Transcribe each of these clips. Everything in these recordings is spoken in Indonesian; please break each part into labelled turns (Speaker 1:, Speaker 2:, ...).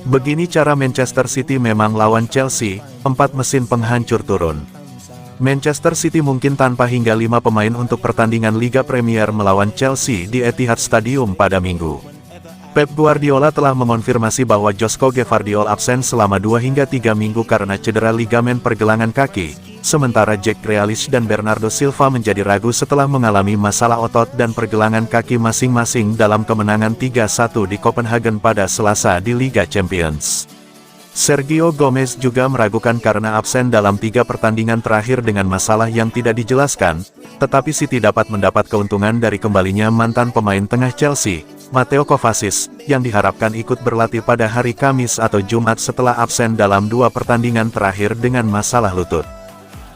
Speaker 1: Begini cara Manchester City memang lawan Chelsea, 4 mesin penghancur turun. Manchester City mungkin tanpa hingga 5 pemain untuk pertandingan Liga Premier melawan Chelsea di Etihad Stadium pada Minggu. Pep Guardiola telah mengonfirmasi bahwa Josko Gvardiol absen selama 2 hingga 3 minggu karena cedera ligamen pergelangan kaki, sementara Jack Grealish dan Bernardo Silva menjadi ragu setelah mengalami masalah otot dan pergelangan kaki masing-masing dalam kemenangan 3-1 di Copenhagen pada Selasa di Liga Champions. Sergio Gomez juga meragukan karena absen dalam 3 pertandingan terakhir dengan masalah yang tidak dijelaskan, tetapi City dapat mendapat keuntungan dari kembalinya mantan pemain tengah Chelsea, Mateo Kovacic, yang diharapkan ikut berlatih pada hari Kamis atau Jumat setelah absen dalam 2 pertandingan terakhir dengan masalah lutut.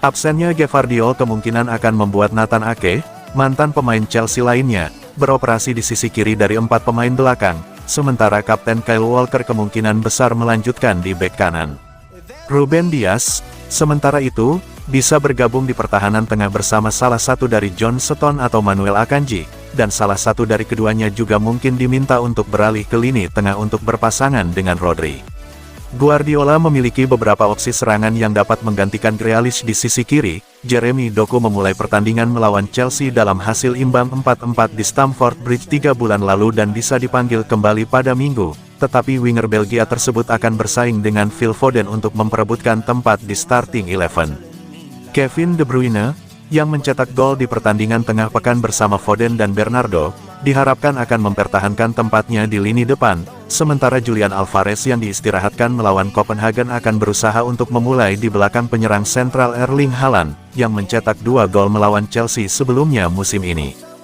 Speaker 1: Absennya Gvardiol kemungkinan akan membuat Nathan Ake, mantan pemain Chelsea lainnya, beroperasi di sisi kiri dari 4 pemain belakang, sementara Kapten Kyle Walker kemungkinan besar melanjutkan di bek kanan. Ruben Dias, sementara itu, bisa bergabung di pertahanan tengah bersama salah satu dari John Stones atau Manuel Akanji, dan salah satu dari keduanya juga mungkin diminta untuk beralih ke lini tengah untuk berpasangan dengan Rodri. Guardiola memiliki beberapa opsi serangan yang dapat menggantikan Grealish di sisi kiri. Jeremy Doku memulai pertandingan melawan Chelsea dalam hasil imbang 4-4 di Stamford Bridge 3 bulan lalu dan bisa dipanggil kembali pada Minggu, tetapi winger Belgia tersebut akan bersaing dengan Phil Foden untuk memperebutkan tempat di starting 11. Kevin De Bruyne, yang mencetak gol di pertandingan tengah pekan bersama Foden dan Bernardo, diharapkan akan mempertahankan tempatnya di lini depan, sementara Julian Alvarez yang diistirahatkan melawan Copenhagen akan berusaha untuk memulai di belakang penyerang sentral Erling Haaland, yang mencetak 2 gol melawan Chelsea sebelumnya musim ini.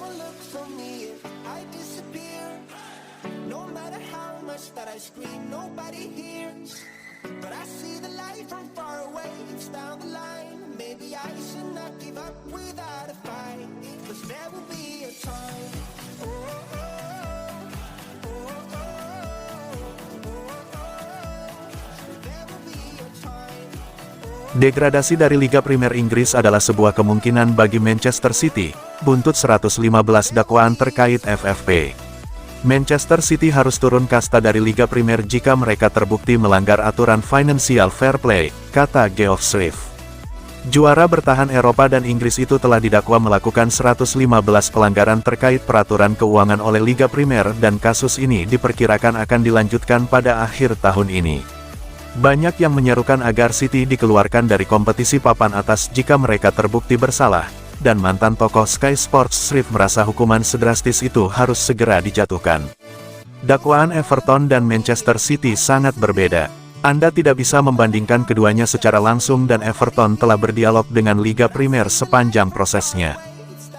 Speaker 1: Degradasi dari Liga Premier Inggris adalah sebuah kemungkinan bagi Manchester City, buntut 115 dakwaan terkait FFP. Manchester City harus turun kasta dari Liga Premier jika mereka terbukti melanggar aturan Financial Fair Play, kata Geoff Swift. Juara bertahan Eropa dan Inggris itu telah didakwa melakukan 115 pelanggaran terkait peraturan keuangan oleh Liga Premier dan kasus ini diperkirakan akan dilanjutkan pada akhir tahun ini. Banyak yang menyerukan agar City dikeluarkan dari kompetisi papan atas jika mereka terbukti bersalah, dan mantan tokoh Sky Sports Swift merasa hukuman sedrastis itu harus segera dijatuhkan. Dakwaan Everton dan Manchester City sangat berbeda. Anda tidak bisa membandingkan keduanya secara langsung dan Everton telah berdialog dengan Liga Premier sepanjang prosesnya.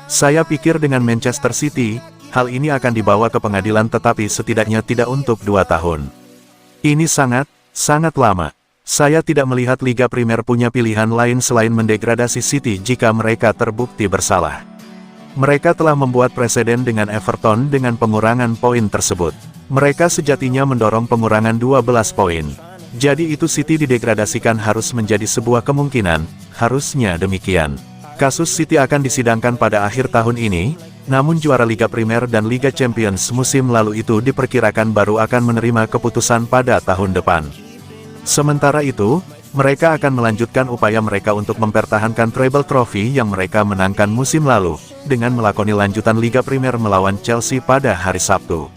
Speaker 1: Saya pikir dengan Manchester City, hal ini akan dibawa ke pengadilan tetapi setidaknya tidak untuk 2 tahun. Ini sangat lama. Saya tidak melihat Liga Premier punya pilihan lain selain mendegradasi City jika mereka terbukti bersalah. Mereka telah membuat preseden dengan Everton dengan pengurangan poin tersebut. Mereka sejatinya mendorong pengurangan 12 poin. Jadi itu City didegradasikan harus menjadi sebuah kemungkinan, harusnya demikian. Kasus City akan disidangkan pada akhir tahun ini, namun juara Liga Premier dan Liga Champions musim lalu itu diperkirakan baru akan menerima keputusan pada tahun depan. Sementara itu, mereka akan melanjutkan upaya mereka untuk mempertahankan treble trophy yang mereka menangkan musim lalu, dengan melakoni lanjutan Liga Premier melawan Chelsea pada hari Sabtu.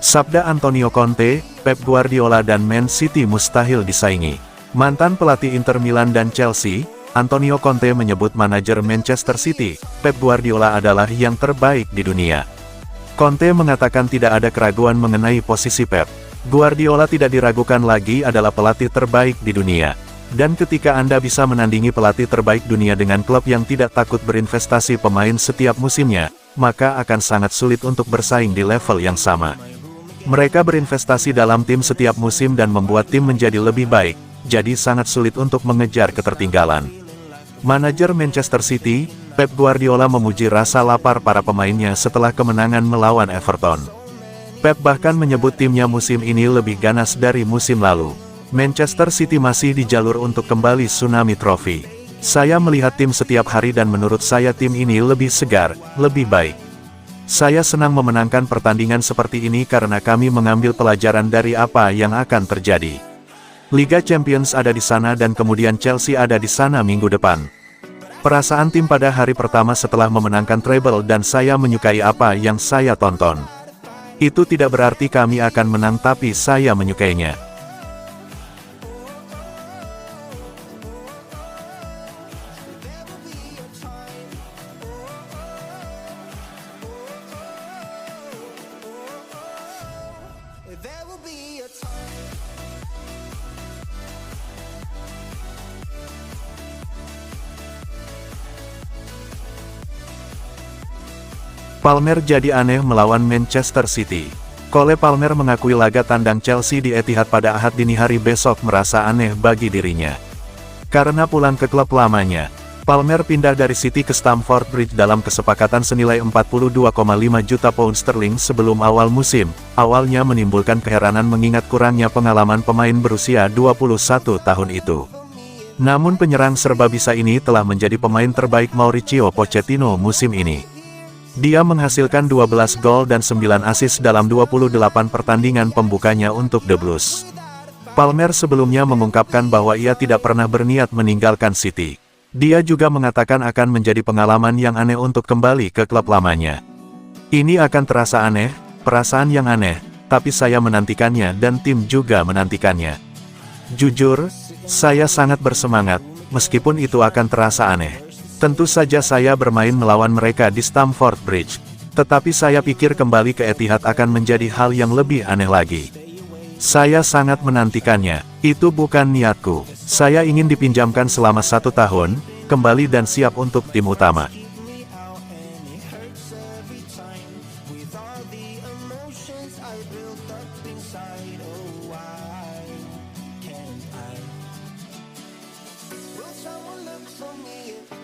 Speaker 1: Sabda Antonio Conte, Pep Guardiola dan Man City mustahil disaingi. Mantan pelatih Inter Milan dan Chelsea, Antonio Conte menyebut manajer Manchester City, Pep Guardiola adalah yang terbaik di dunia. Conte mengatakan tidak ada keraguan mengenai posisi Pep. Guardiola tidak diragukan lagi adalah pelatih terbaik di dunia. Dan ketika Anda bisa menandingi pelatih terbaik dunia dengan klub yang tidak takut berinvestasi pemain setiap musimnya, maka akan sangat sulit untuk bersaing di level yang sama. Mereka berinvestasi dalam tim setiap musim dan membuat tim menjadi lebih baik, jadi sangat sulit untuk mengejar ketertinggalan. Manajer Manchester City, Pep Guardiola memuji rasa lapar para pemainnya setelah kemenangan melawan Everton. Pep bahkan menyebut timnya musim ini lebih ganas dari musim lalu. Manchester City masih di jalur untuk kembali Tsunami Trophy. Saya melihat tim setiap hari dan menurut saya tim ini lebih segar, lebih baik. Saya senang memenangkan pertandingan seperti ini karena kami mengambil pelajaran dari apa yang akan terjadi. Liga Champions ada di sana dan kemudian Chelsea ada di sana minggu depan. Perasaan tim pada hari pertama setelah memenangkan treble dan saya menyukai apa yang saya tonton. Itu tidak berarti kami akan menang tapi saya menyukainya. Palmer jadi aneh melawan Manchester City. Cole Palmer mengakui laga tandang Chelsea di Etihad pada Ahad dini hari besok merasa aneh bagi dirinya. Karena pulang ke klub lamanya, Palmer pindah dari City ke Stamford Bridge dalam kesepakatan senilai 42,5 juta pound sterling sebelum awal musim. Awalnya menimbulkan keheranan mengingat kurangnya pengalaman pemain berusia 21 tahun itu. Namun penyerang serba bisa ini telah menjadi pemain terbaik Mauricio Pochettino musim ini. Dia menghasilkan 12 gol dan 9 assist dalam 28 pertandingan pembukanya untuk The Blues. Palmer sebelumnya mengungkapkan bahwa ia tidak pernah berniat meninggalkan City. Dia juga mengatakan akan menjadi pengalaman yang aneh untuk kembali ke klub lamanya. Ini akan terasa aneh, perasaan yang aneh, tapi saya menantikannya dan tim juga menantikannya. Jujur, saya sangat bersemangat, meskipun itu akan terasa aneh. Tentu saja saya bermain melawan mereka di Stamford Bridge. Tetapi saya pikir kembali ke Etihad akan menjadi hal yang lebih aneh lagi. Saya sangat menantikannya. Itu bukan niatku. Saya ingin dipinjamkan selama 1 tahun, kembali dan siap untuk tim utama.
Speaker 2: Will someone look for me?